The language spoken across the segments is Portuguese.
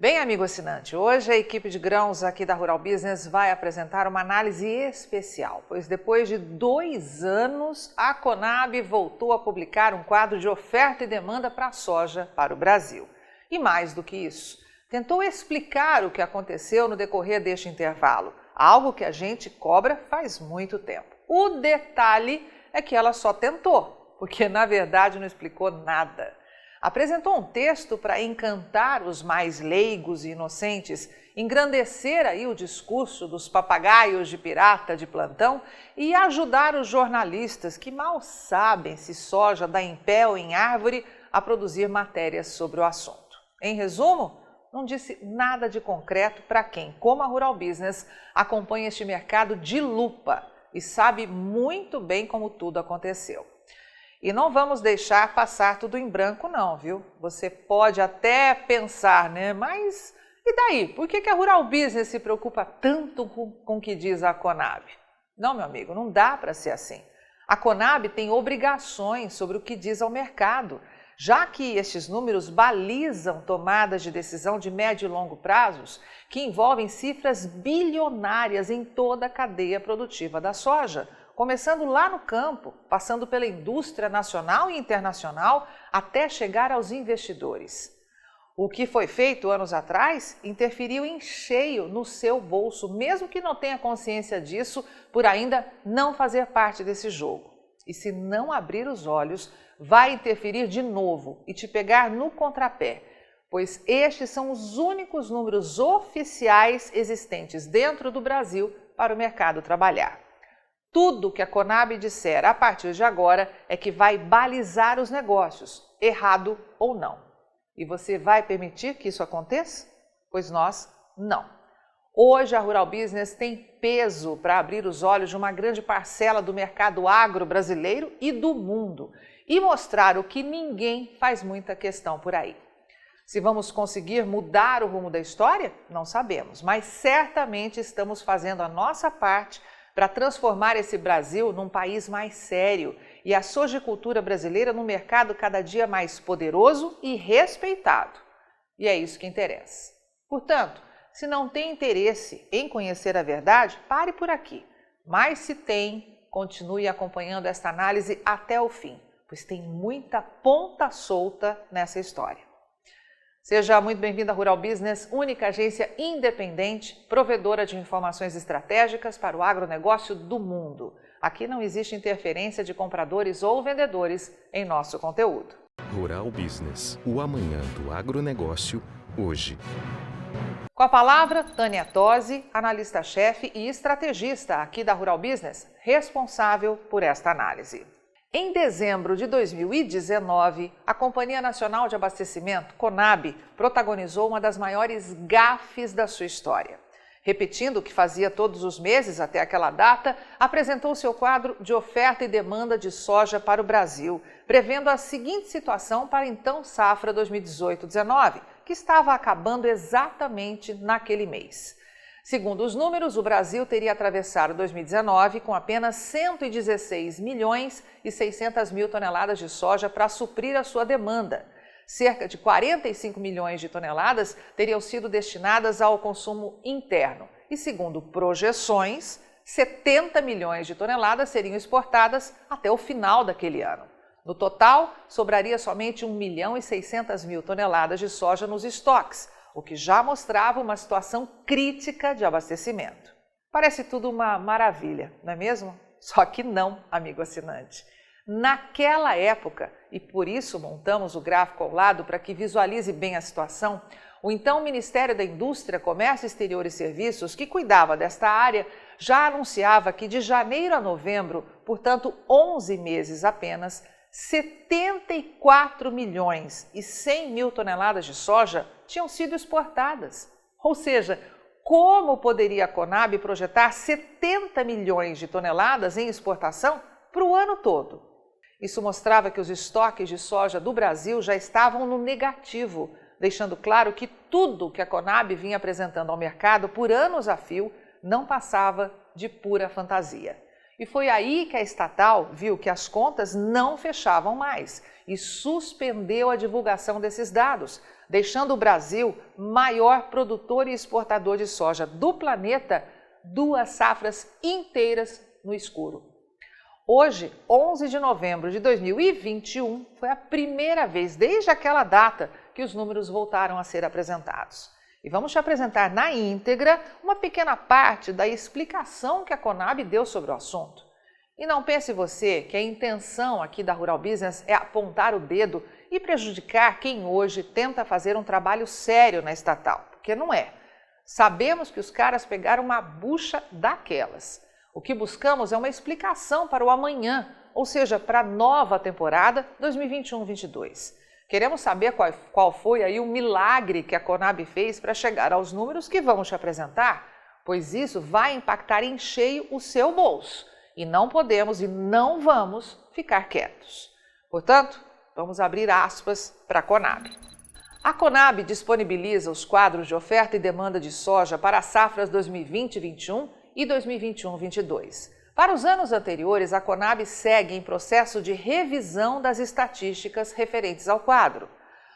Bem, amigo assinante, hoje a equipe de grãos aqui da Rural Business vai apresentar uma análise especial, pois depois de 2 anos, a Conab voltou a publicar um quadro de oferta e demanda para a soja para o Brasil. E mais do que isso, tentou explicar o que aconteceu no decorrer deste intervalo, algo que a gente cobra faz muito tempo. O detalhe é que ela só tentou, porque na verdade não explicou nada. Apresentou um texto para encantar os mais leigos e inocentes, engrandecer aí o discurso dos papagaios de pirata de plantão e ajudar os jornalistas que mal sabem se soja dá em pé ou em árvore a produzir matérias sobre o assunto. Em resumo, não disse nada de concreto para quem, como a Rural Business, acompanha este mercado de lupa e sabe muito bem como tudo aconteceu. E não vamos deixar passar tudo em branco não, viu? Você pode até pensar, né? Mas e daí? Por que a Rural Business se preocupa tanto com o que diz a Conab? Não, meu amigo, não dá para ser assim. A Conab tem obrigações sobre o que diz ao mercado, já que estes números balizam tomadas de decisão de médio e longo prazos que envolvem cifras bilionárias em toda a cadeia produtiva da soja, começando lá no campo, passando pela indústria nacional e internacional, até chegar aos investidores. O que foi feito anos atrás interferiu em cheio no seu bolso, mesmo que não tenha consciência disso, por ainda não fazer parte desse jogo. E se não abrir os olhos, vai interferir de novo e te pegar no contrapé, pois estes são os únicos números oficiais existentes dentro do Brasil para o mercado trabalhar. Tudo que a Conab disser a partir de agora é que vai balizar os negócios, errado ou não. E você vai permitir que isso aconteça? Pois nós não. Hoje a Rural Business tem peso para abrir os olhos de uma grande parcela do mercado agro brasileiro e do mundo e mostrar o que ninguém faz muita questão por aí. Se vamos conseguir mudar o rumo da história? Não sabemos, mas certamente estamos fazendo a nossa parte para transformar esse Brasil num país mais sério e a sojicultura brasileira num mercado cada dia mais poderoso e respeitado. E é isso que interessa. Portanto, se não tem interesse em conhecer a verdade, pare por aqui. Mas se tem, continue acompanhando esta análise até o fim, pois tem muita ponta solta nessa história. Seja muito bem-vindo à Rural Business, única agência independente, provedora de informações estratégicas para o agronegócio do mundo. Aqui não existe interferência de compradores ou vendedores em nosso conteúdo. Rural Business, o amanhã do agronegócio, hoje. Com a palavra, Tânia Tosi, analista-chefe e estrategista aqui da Rural Business, responsável por esta análise. Em dezembro de 2019, a Companhia Nacional de Abastecimento, Conab, protagonizou uma das maiores gafes da sua história. Repetindo o que fazia todos os meses até aquela data, apresentou seu quadro de oferta e demanda de soja para o Brasil, prevendo a seguinte situação para a então safra 2018-19, que estava acabando exatamente naquele mês. Segundo os números, o Brasil teria atravessado 2019 com apenas 116 milhões e 600 mil toneladas de soja para suprir a sua demanda. Cerca de 45 milhões de toneladas teriam sido destinadas ao consumo interno e, segundo projeções, 70 milhões de toneladas seriam exportadas até o final daquele ano. No total, sobraria somente 1 milhão e 600 mil toneladas de soja nos estoques, o que já mostrava uma situação crítica de abastecimento. Parece tudo uma maravilha, não é mesmo? Só que não, amigo assinante. Naquela época, e por isso montamos o gráfico ao lado para que visualize bem a situação, o então Ministério da Indústria, Comércio Exterior e Serviços, que cuidava desta área, já anunciava que de janeiro a novembro, portanto 11 meses apenas, 74 milhões e 100 mil toneladas de soja tinham sido exportadas. Ou seja, como poderia a Conab projetar 70 milhões de toneladas em exportação para o ano todo? Isso mostrava que os estoques de soja do Brasil já estavam no negativo, deixando claro que tudo que a Conab vinha apresentando ao mercado por anos a fio não passava de pura fantasia. E foi aí que a estatal viu que as contas não fechavam mais e suspendeu a divulgação desses dados, deixando o Brasil maior produtor e exportador de soja do planeta, 2 safras inteiras no escuro. Hoje, 11 de novembro de 2021, foi a primeira vez desde aquela data que os números voltaram a ser apresentados. E vamos te apresentar na íntegra uma pequena parte da explicação que a Conab deu sobre o assunto. E não pense você que a intenção aqui da Rural Business é apontar o dedo e prejudicar quem hoje tenta fazer um trabalho sério na estatal, porque não é. Sabemos que os caras pegaram uma bucha daquelas. O que buscamos é uma explicação para o amanhã, ou seja, para a nova temporada 2021-22. Queremos saber qual foi aí o milagre que a Conab fez para chegar aos números que vamos te apresentar, pois isso vai impactar em cheio o seu bolso e não podemos e não vamos ficar quietos. Portanto, vamos abrir aspas para a Conab. A Conab disponibiliza os quadros de oferta e demanda de soja para as safras 2020-21 e 2021-22. Para os anos anteriores, a Conab segue em processo de revisão das estatísticas referentes ao quadro.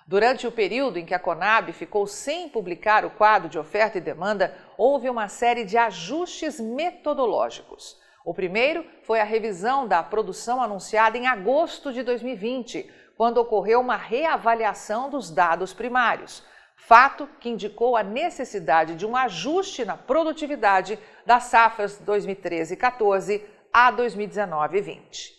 Durante o período em que a Conab ficou sem publicar o quadro de oferta e demanda, houve uma série de ajustes metodológicos. O primeiro foi a revisão da produção anunciada em agosto de 2020, quando ocorreu uma reavaliação dos dados primários, fato que indicou a necessidade de um ajuste na produtividade das safras 2013-14 a 2019-20.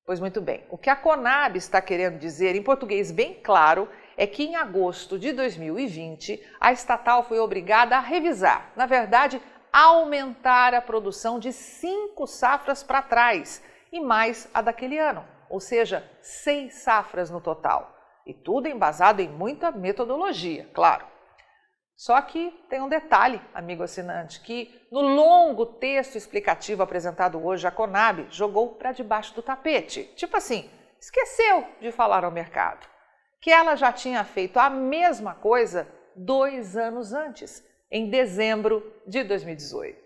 Pois muito bem, o que a Conab está querendo dizer, em português bem claro, é que em agosto de 2020 a estatal foi obrigada a revisar, na verdade, aumentar a produção de 5 safras para trás e mais a daquele ano, ou seja, 6 safras no total. E tudo embasado em muita metodologia, claro. Só que tem um detalhe, amigo assinante, que no longo texto explicativo apresentado hoje, a Conab jogou para debaixo do tapete. Tipo assim, esqueceu de falar ao mercado que ela já tinha feito a mesma coisa 2 anos antes, em dezembro de 2018.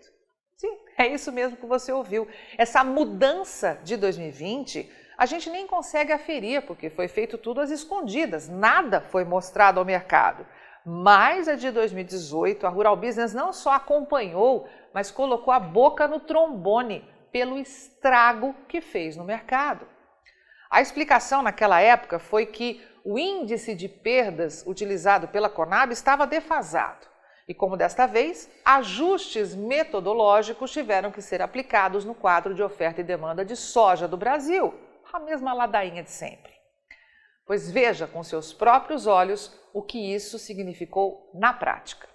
Sim, é isso mesmo que você ouviu. Essa mudança de 2020... a gente nem consegue aferir, porque foi feito tudo às escondidas, nada foi mostrado ao mercado. Mas a de 2018, a Rural Business não só acompanhou, mas colocou a boca no trombone pelo estrago que fez no mercado. A explicação naquela época foi que o índice de perdas utilizado pela Conab estava defasado. E como desta vez, ajustes metodológicos tiveram que ser aplicados no quadro de oferta e demanda de soja do Brasil. A mesma ladainha de sempre. Pois veja com seus próprios olhos o que isso significou na prática.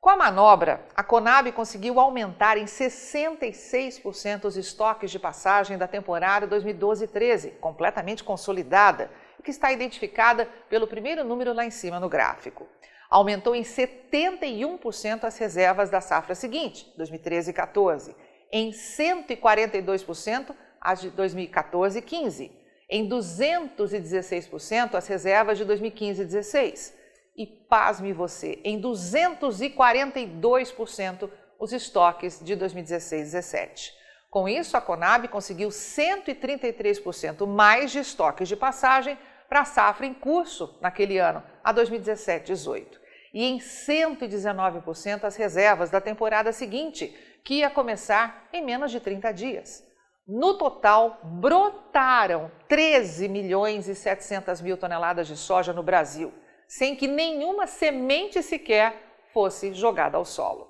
Com a manobra, a Conab conseguiu aumentar em 66% os estoques de passagem da temporada 2012-13, completamente consolidada, e que está identificada pelo primeiro número lá em cima no gráfico. Aumentou em 71% as reservas da safra seguinte, 2013-14, em 142% as de 2014-15, em 216% as reservas de 2015-16 e, pasme você, em 242% os estoques de 2016-17. Com isso, a Conab conseguiu 133% mais de estoques de passagem para a safra em curso naquele ano, a 2017-18, e em 119% as reservas da temporada seguinte, que ia começar em menos de 30 dias. No total, brotaram 13 milhões e 700 mil toneladas de soja no Brasil, sem que nenhuma semente sequer fosse jogada ao solo.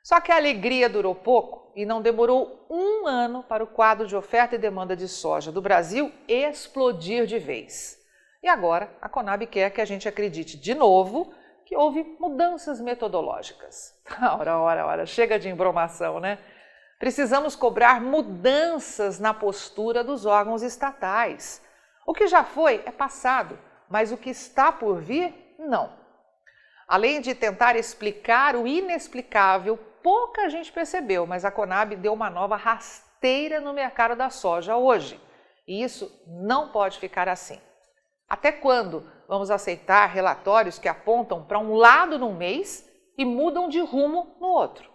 Só que a alegria durou pouco e não demorou 1 ano para o quadro de oferta e demanda de soja do Brasil explodir de vez. E agora a Conab quer que a gente acredite de novo que houve mudanças metodológicas. Ora, chega de embromação, né? Precisamos cobrar mudanças na postura dos órgãos estatais. O que já foi é passado, mas o que está por vir, não. Além de tentar explicar o inexplicável, pouca gente percebeu, mas a Conab deu uma nova rasteira no mercado da soja hoje. E isso não pode ficar assim. Até quando vamos aceitar relatórios que apontam para um lado num mês e mudam de rumo no outro?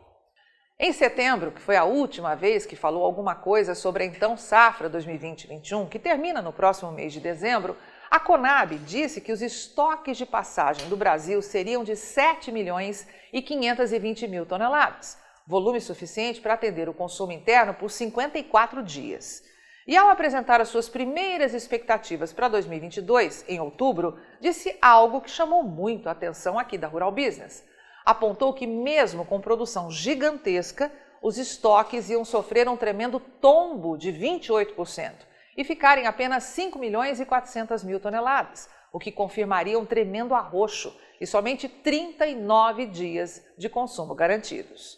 Em setembro, que foi a última vez que falou alguma coisa sobre a então safra 2020-21, que termina no próximo mês de dezembro, a Conab disse que os estoques de passagem do Brasil seriam de 7 milhões e 520 mil toneladas, volume suficiente para atender o consumo interno por 54 dias. E ao apresentar as suas primeiras expectativas para 2022, em outubro, disse algo que chamou muito a atenção aqui da Rural Business. Apontou que mesmo com produção gigantesca, os estoques iam sofrer um tremendo tombo de 28% e ficarem apenas 5 milhões e 400 mil toneladas, o que confirmaria um tremendo arroxo e somente 39 dias de consumo garantidos.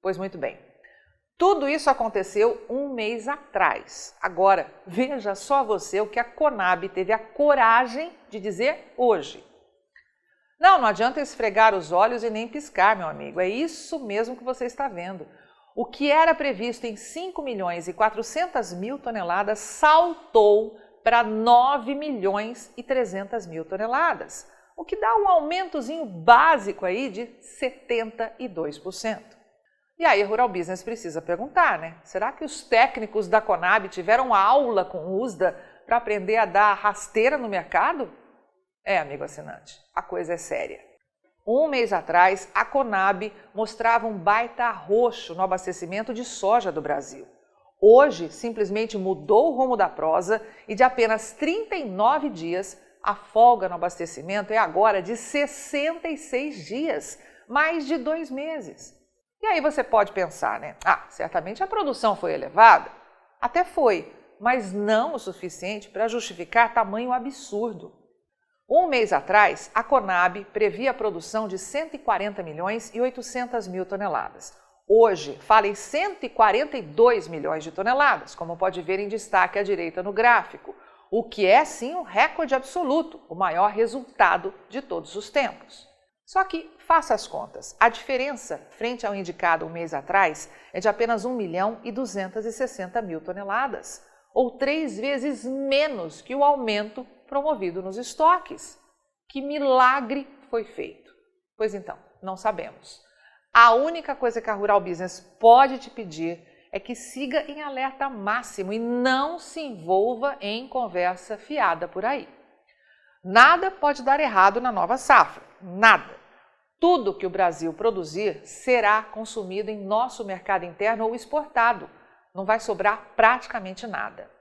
Pois muito bem, tudo isso aconteceu um mês atrás. Agora, veja só você o que a Conab teve a coragem de dizer hoje. Não adianta esfregar os olhos e nem piscar, meu amigo. É isso mesmo que você está vendo. O que era previsto em 5 milhões e 400 mil toneladas saltou para 9 milhões e 300 mil toneladas, o que dá um aumentozinho básico aí de 72%. E aí a Rural Business precisa perguntar, né? Será que os técnicos da Conab tiveram aula com o USDA para aprender a dar rasteira no mercado? Amigo assinante, a coisa é séria. Um mês atrás, a Conab mostrava um baita arroxo no abastecimento de soja do Brasil. Hoje, simplesmente mudou o rumo da prosa e de apenas 39 dias, a folga no abastecimento é agora de 66 dias, mais de 2 meses. E aí você pode pensar, né? Certamente a produção foi elevada. Até foi, mas não o suficiente para justificar tamanho absurdo. Um mês atrás, a Conab previa a produção de 140 milhões e 800 mil toneladas. Hoje, fala em 142 milhões de toneladas, como pode ver em destaque à direita no gráfico, o que é sim um recorde absoluto, o maior resultado de todos os tempos. Só que, faça as contas, a diferença frente ao indicado um mês atrás é de apenas 1 milhão e 260 mil toneladas, ou 3 vezes menos que o aumento promovido nos estoques. Que milagre foi feito? Pois então, não sabemos. A única coisa que a Rural Business pode te pedir é que siga em alerta máximo e não se envolva em conversa fiada por aí. Nada pode dar errado na nova safra, nada. Tudo que o Brasil produzir será consumido em nosso mercado interno ou exportado. Não vai sobrar praticamente nada.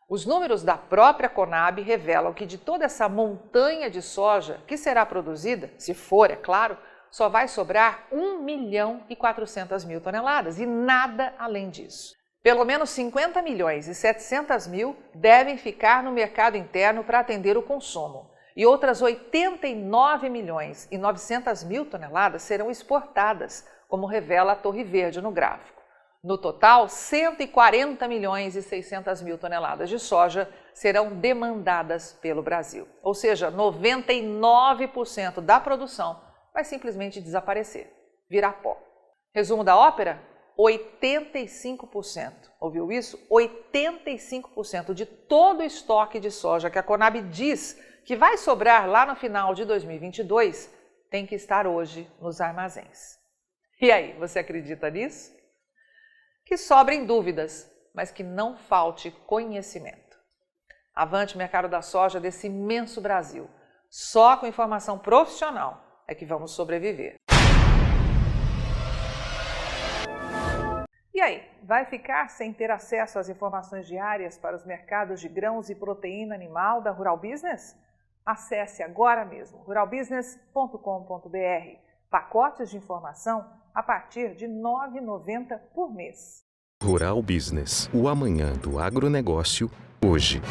Os números da própria Conab revelam que de toda essa montanha de soja que será produzida, se for, é claro, só vai sobrar 1 milhão e 400 mil toneladas e nada além disso. Pelo menos 50 milhões e 700 mil devem ficar no mercado interno para atender o consumo e outras 89 milhões e 900 mil toneladas serão exportadas, como revela a Torre Verde no gráfico. No total, 140 milhões e 600 mil toneladas de soja serão demandadas pelo Brasil. Ou seja, 99% da produção vai simplesmente desaparecer, virar pó. Resumo da ópera? 85%. Ouviu isso? 85% de todo o estoque de soja que a Conab diz que vai sobrar lá no final de 2022 tem que estar hoje nos armazéns. E aí, você acredita nisso? Que sobrem dúvidas, mas que não falte conhecimento. Avante mercado da soja desse imenso Brasil. Só com informação profissional é que vamos sobreviver. E aí, vai ficar sem ter acesso às informações diárias para os mercados de grãos e proteína animal da Rural Business? Acesse agora mesmo ruralbusiness.com.br. Pacotes de informação a partir de R$ 9,90 por mês. Rural Business, o amanhã do agronegócio, hoje.